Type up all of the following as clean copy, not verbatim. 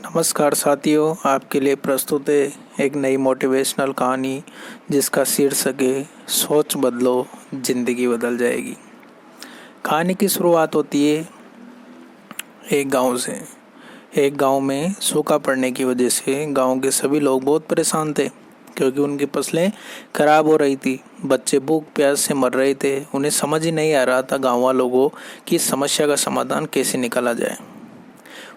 नमस्कार साथियों, आपके लिए प्रस्तुत है एक नई मोटिवेशनल कहानी जिसका शीर्षक है सोच बदलो जिंदगी बदल जाएगी। कहानी की शुरुआत होती है एक गांव से। एक गांव में सूखा पड़ने की वजह से गांव के सभी लोग बहुत परेशान थे क्योंकि उनकी फसलें खराब हो रही थी। बच्चे भूख प्यास से मर रहे थे। उन्हें समझ ही नहीं आ रहा था गाँव वालों को कि इस समस्या का समाधान कैसे निकाला जाए।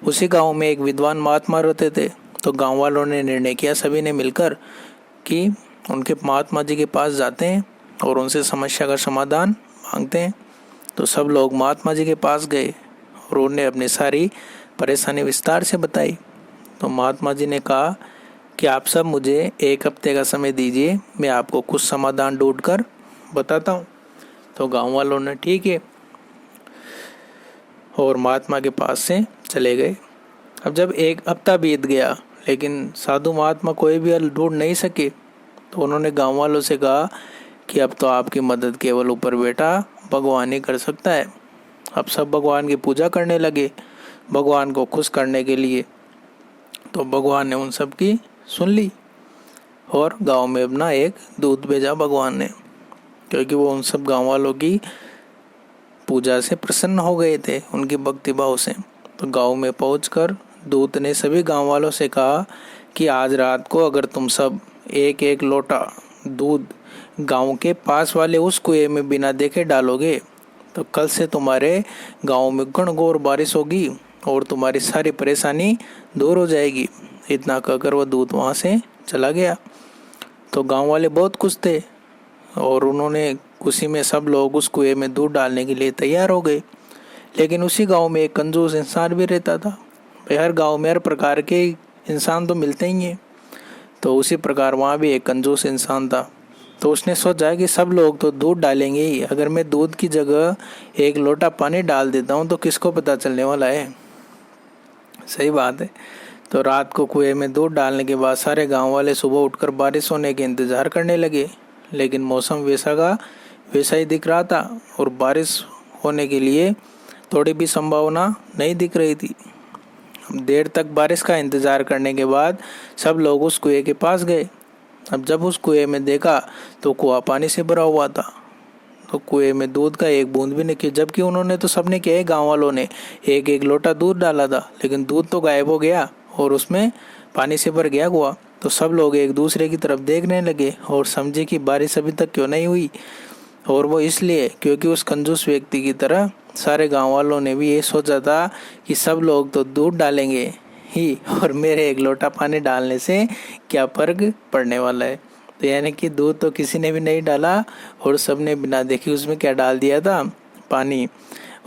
उसी गांव में एक विद्वान महात्मा रहते थे। तो गांव वालों ने निर्णय किया, सभी ने मिलकर, कि उनके महात्मा जी के पास जाते हैं और उनसे समस्या का समाधान मांगते हैं। तो सब लोग महात्मा जी के पास गए और उन्हें अपनी सारी परेशानी विस्तार से बताई। तो महात्मा जी ने कहा कि आप सब मुझे एक हफ्ते का समय दीजिए, मैं आपको कुछ समाधान ढूंढ कर बताता हूँ। तो गांव वालों ने ठीक है और महात्मा के पास से चले गए। अब जब एक हफ्ता बीत गया लेकिन साधु महात्मा कोई भी हल ढूंढ नहीं सके, तो उन्होंने गांव वालों से कहा कि अब तो आपकी मदद केवल ऊपर बैठा भगवान ही कर सकता है। अब सब भगवान की पूजा करने लगे भगवान को खुश करने के लिए। तो भगवान ने उन सब की सुन ली और गांव में अपना एक दूत भेजा भगवान ने, क्योंकि वो उन सब गांव वालों की पूजा से प्रसन्न हो गए थे, उनकी भक्ति भाव से। तो गांव में पहुंचकर दूत ने सभी गांव वालों से कहा कि आज रात को अगर तुम सब एक एक लोटा दूध गांव के पास वाले उस कुएं में बिना देखे डालोगे तो कल से तुम्हारे गांव में घनघोर बारिश होगी और तुम्हारी सारी परेशानी दूर हो जाएगी। इतना कहकर वह दूत वहां से चला गया। तो गांव वाले बहुत खुश थे और उन्होंने खुशी में सब लोग उस कुएं में दूध डालने के लिए तैयार हो गए। लेकिन उसी गांव में एक कंजूस इंसान भी रहता था। हर गांव में हर प्रकार के इंसान तो मिलते ही हैं। तो उसी प्रकार वहाँ भी एक कंजूस इंसान था। तो उसने सोचा कि सब लोग तो दूध डालेंगे ही, अगर मैं दूध की जगह एक लोटा पानी डाल देता हूँ तो किसको पता चलने वाला है। सही बात है। तो रात को कुएं में दूध डालने के बाद सारे गांव वाले सुबह उठकर बारिश होने के इंतजार करने लगे। लेकिन मौसम वैसा का वैसा ही दिख रहा था और बारिश होने के लिए थोड़ी भी संभावना नहीं दिख रही थी। देर तक बारिश का इंतजार करने के बाद सब लोग उस कुएं के पास गए। अब जब उस कुएं में देखा तो कुआं पानी से भरा हुआ था। तो कुएं में दूध का एक बूंद भी नहीं, जबकि उन्होंने तो सबने किया, गांव वालों ने एक एक लोटा दूध डाला था, लेकिन दूध तो गायब हो गया और उसमें पानी से भर गया कुआं। तो सब लोग एक दूसरे की तरफ देखने लगे और समझे कि बारिश अभी तक क्यों नहीं हुई। और वो इसलिए क्योंकि उस कंजूस व्यक्ति की तरह सारे गांव वालों ने भी ये सोचा था कि सब लोग तो दूध डालेंगे ही और मेरे एक लोटा पानी डालने से क्या फर्क पड़ने वाला है। तो यानी कि दूध तो किसी ने भी नहीं डाला और सबने बिना देखे उसमें क्या डाल दिया था, पानी।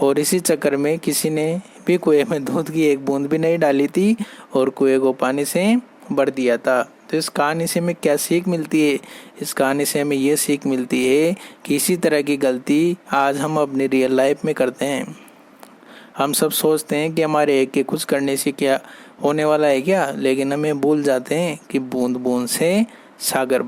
और इसी चक्कर में किसी ने भी कुएं में दूध की एक बूंद भी नहीं डाली थी और कुएं को पानी से भर दिया था। तो इस कहानी से हमें क्या सीख मिलती है? इस कहानी से हमें ये सीख मिलती है कि इसी तरह की गलती आज हम अपनी रियल लाइफ में करते हैं। हम सब सोचते हैं कि हमारे एक के कुछ करने से क्या होने वाला है क्या, लेकिन हमें भूल जाते हैं कि बूंद बूंद से सागर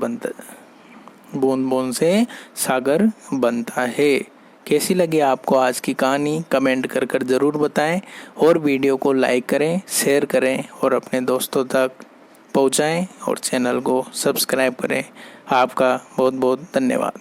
बनता है। कैसी लगी आपको आज की कहानी? कमेंट कर ज़रूर बताएं और वीडियो को लाइक करें, शेयर करें और अपने दोस्तों तक पहुंचाएं और चैनल को सब्सक्राइब करें। आपका बहुत बहुत धन्यवाद।